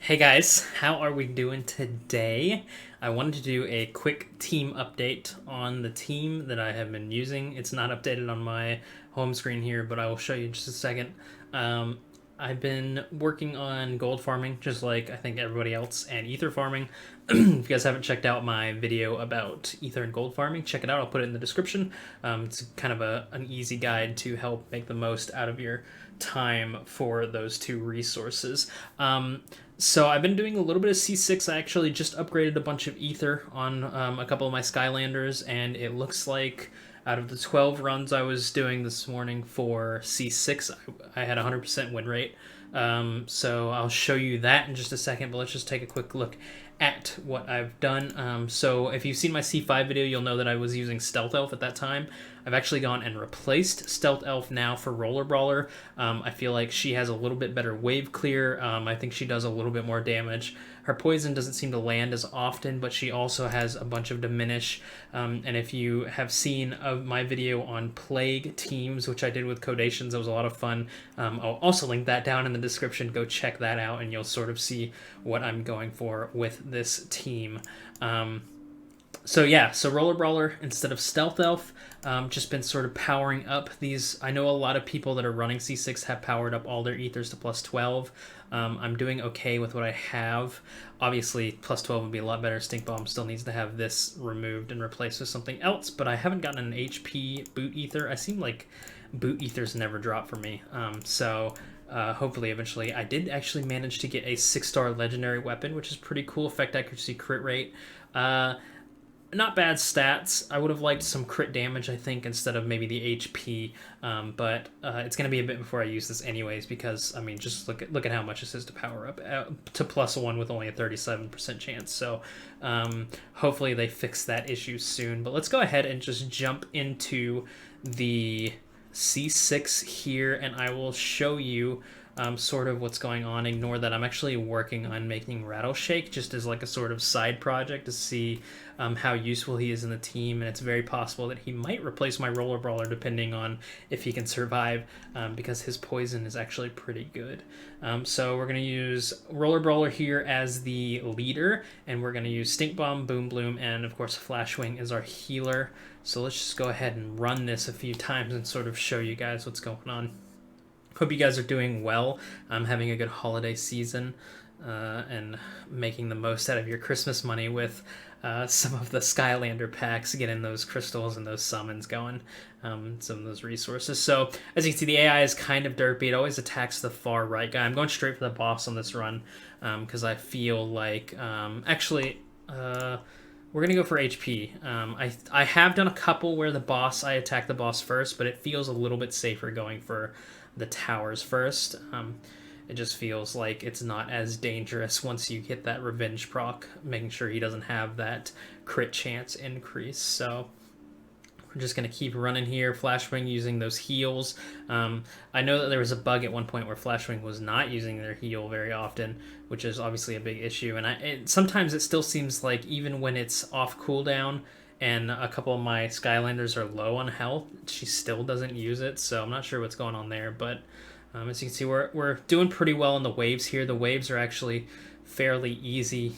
Hey guys, how are we doing today? I wanted to do a quick team update on the team that I have been using. It's not updated on my home screen here, but I will show you in just a second. Um, I've been working on gold farming, just like I think everybody else, and ether farming. If you guys haven't checked out my video about ether and gold farming, check it out. I'll put it in the description. It's kind of an easy guide to help make the most out of your time for those two resources. So I've been doing a little bit of C6. I actually just upgraded a bunch of ether on a couple of my Skylanders, and it looks like out of the 12 runs I was doing this morning for C6, I had 100% win rate. So I'll show you that in just a second, but let's just take a quick look at what I've done. So if you've seen my C5 video, you'll know that I was using Stealth Elf at that time. I've actually gone and replaced Stealth Elf now for Roller Brawler. I feel like she has a little bit better wave clear. I think she does a little bit more damage. Her poison doesn't seem to land as often, but she also has a bunch of diminish. And if you have seen my video on Plague teams, which I did with Kodeations, that was a lot of fun. I'll also link that down in the description. Go check that out, and you'll sort of see what I'm going for with this team. So Roller Brawler instead of Stealth Elf. Just been sort of powering up these. I know a lot of people that are running C6 have powered up all their ethers to plus 12. I'm doing okay with what I have. Obviously, plus 12 would be a lot better. Stink Bomb still needs to have this removed and replaced with something else, but I haven't gotten an HP boot ether. I seem like boot ethers never drop for me. Hopefully eventually. I did actually manage to get a 6-star legendary weapon, which is pretty cool. Effect accuracy, crit rate. Not bad stats. I would have liked some crit damage, I think, instead of maybe the HP. But it's going to be a bit before I use this anyways, because, I mean, just look at how much this is to power up to +1 with only a 37% chance. So hopefully they fix that issue soon. But let's go ahead and just jump into the C6 here, and I will show you sort of what's going on. Ignore that I'm actually working on making Rattleshake just as like a sort of side project to see how useful he is in the team, and it's very possible that he might replace my Roller Brawler depending on if he can survive, because his poison is actually pretty good. So we're going to use Roller Brawler here as the leader, and we're going to use Stink Bomb, Boom Bloom, and of course Flash Wing is our healer. So let's just go ahead and run this a few times and sort of show you guys what's going on. Hope you guys are doing well. I'm having a good holiday season and making the most out of your Christmas money with some of the Skylander packs, getting those crystals and those summons going, some of those resources. So as you can see, the AI is kind of derpy. It always attacks the far right guy. I'm going straight for the boss on this run because I feel like we're going to go for HP. I have done a couple where I attack the boss first, but it feels a little bit safer going for the towers first. It just feels like it's not as dangerous once you get that revenge proc, making sure he doesn't have that crit chance increase. So we're just going to keep running here. Flashwing using those heals. I know that there was a bug at one point where Flashwing was not using their heal very often, which is obviously a big issue. And sometimes it still seems like even when it's off cooldown and a couple of my Skylanders are low on health, she still doesn't use it. So I'm not sure what's going on there. But as you can see, we're doing pretty well in the waves here. The waves are actually fairly easy.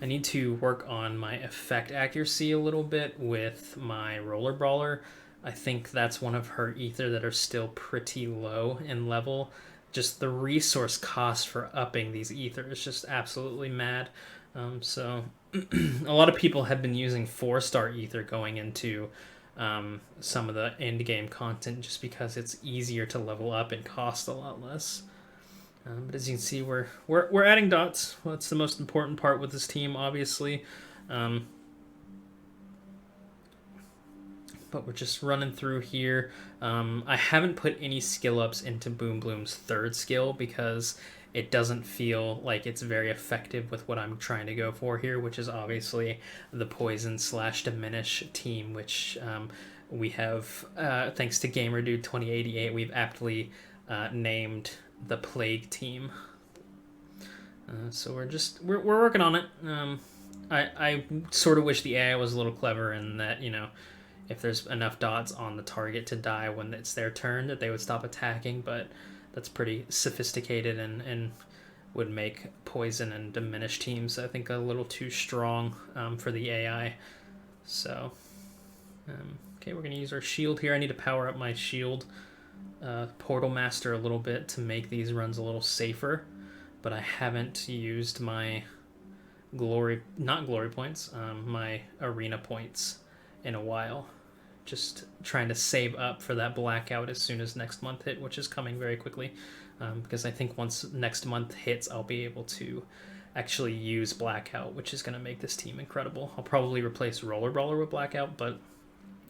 I need to work on my effect accuracy a little bit with my Roller Brawler. I think that's one of her ether that are still pretty low in level. Just the resource cost for upping these ether is just absolutely mad. So a lot of people have been using 4-star ether going into some of the end game content just because it's easier to level up and costs a lot less. But as you can see, we're adding dots. Well, that's the most important part with this team, obviously. But we're just running through here. I haven't put any skill ups into Boom Bloom's 3rd skill because it doesn't feel like it's very effective with what I'm trying to go for here, which is obviously the poison / diminish team, which we have, thanks to GamerDude2088, we've aptly named the Plague team. So we're working on it. I sort of wish the AI was a little clever in that, you know, if there's enough dots on the target to die when it's their turn, that they would stop attacking, but that's pretty sophisticated and would make poison and diminish teams, I think, a little too strong for the AI. So, okay, we're going to use our shield here. I need to power up my shield Portal Master a little bit to make these runs a little safer, but I haven't used my not glory points, my arena points in a while. Just trying to save up for that blackout as soon as next month hit, which is coming very quickly, because I think once next month hits, I'll be able to actually use blackout, which is going to make this team incredible. I'll probably replace Roller Brawler with blackout, but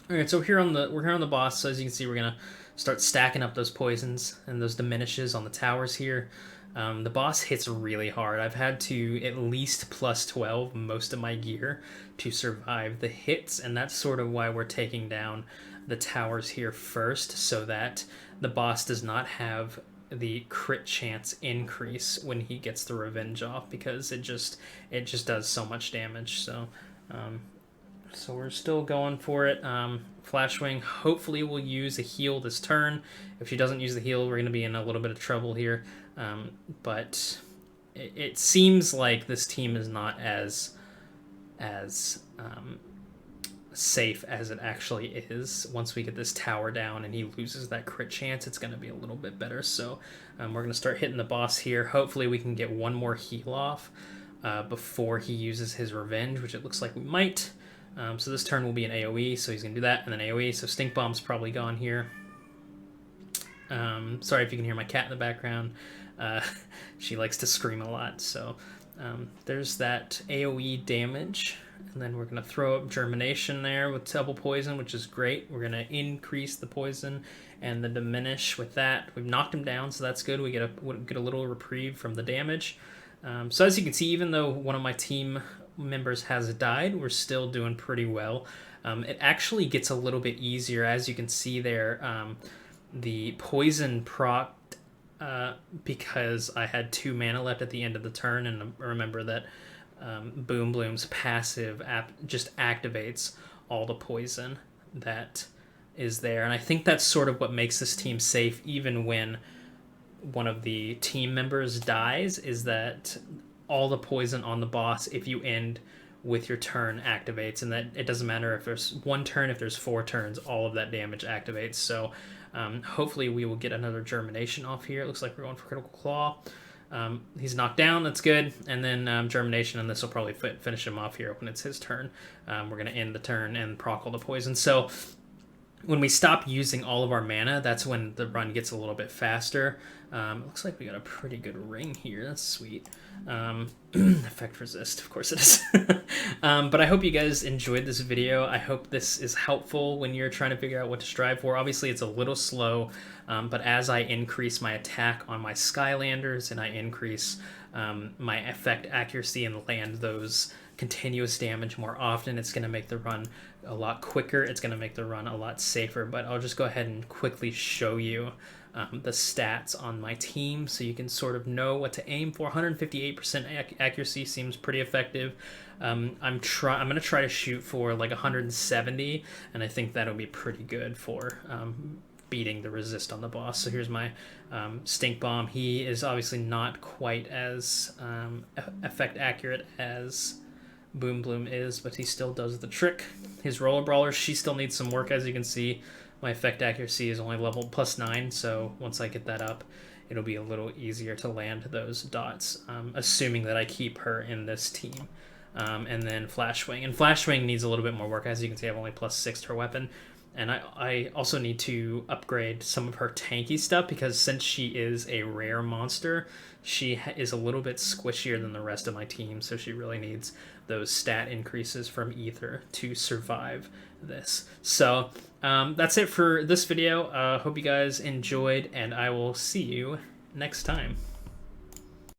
all right. So we're here on the boss. So as you can see, we're gonna start stacking up those poisons and those diminishes on the towers here. The boss hits really hard. I've had to at least plus 12 most of my gear to survive the hits, and that's sort of why we're taking down the towers here first, so that the boss does not have the crit chance increase when he gets the revenge off, because it just does so much damage. So so we're still going for it. Flashwing hopefully will use a heal this turn. If she doesn't use the heal, we're going to be in a little bit of trouble here. But it seems like this team is not as safe as it actually is. Once we get this tower down and he loses that crit chance, it's going to be a little bit better. So we're going to start hitting the boss here. Hopefully we can get one more heal off before he uses his revenge, which it looks like we might. So this turn will be an AoE, so he's going to do that, and then AoE, so Stink Bomb's probably gone here. Sorry if you can hear my cat in the background. She likes to scream a lot, so there's that AoE damage. And then we're going to throw up Germination there with double poison, which is great. We're going to increase the poison and the diminish with that. We've knocked him down, so that's good. We get a little reprieve from the damage. So as you can see, even though one of my team members has died, we're still doing pretty well. It actually gets a little bit easier, as you can see there. The poison proc, because I had 2 mana left at the end of the turn, and remember that Boom Bloom's passive just activates all the poison that is there, and I think that's sort of what makes this team safe even when one of the team members dies, is that all the poison on the boss, if you end with your turn, activates, and that it doesn't matter if there's 1 turn, if there's 4 turns, all of that damage activates. So hopefully we will get another Germination off here. It looks like we're going for Critical Claw. He's knocked down, that's good, and then Germination, and this will probably finish him off here when it's his turn. We're going to end the turn and proc all the poison. So when we stop using all of our mana, that's when the run gets a little bit faster. Looks like we got a pretty good ring here. That's sweet. Effect resist, of course it is. But I hope you guys enjoyed this video. I hope this is helpful when you're trying to figure out what to strive for. Obviously, it's a little slow, but as I increase my attack on my Skylanders and I increase my effect accuracy and land those continuous damage more often, it's going to make the run a lot quicker. It's going to make the run a lot safer. But I'll just go ahead and quickly show you the stats on my team so you can sort of know what to aim for. 158% accuracy seems pretty effective. I'm going to try to shoot for like 170, and I think that'll be pretty good for beating the resist on the boss. So here's my Stink Bomb. He is obviously not quite as effect accurate as Boom Bloom is, but he still does the trick. His Roller Brawler, she still needs some work. As you can see, my effect accuracy is only level +9, so once I get that up, it'll be a little easier to land those dots, assuming that I keep her in this team. And then Flashwing. And Flashwing needs a little bit more work. As you can see, I have only +6 to her weapon. And I also need to upgrade some of her tanky stuff, because since she is a rare monster, she is a little bit squishier than the rest of my team, so she really needs those stat increases from Ether to survive this. So that's it for this video. Hope you guys enjoyed, and I will see you next time.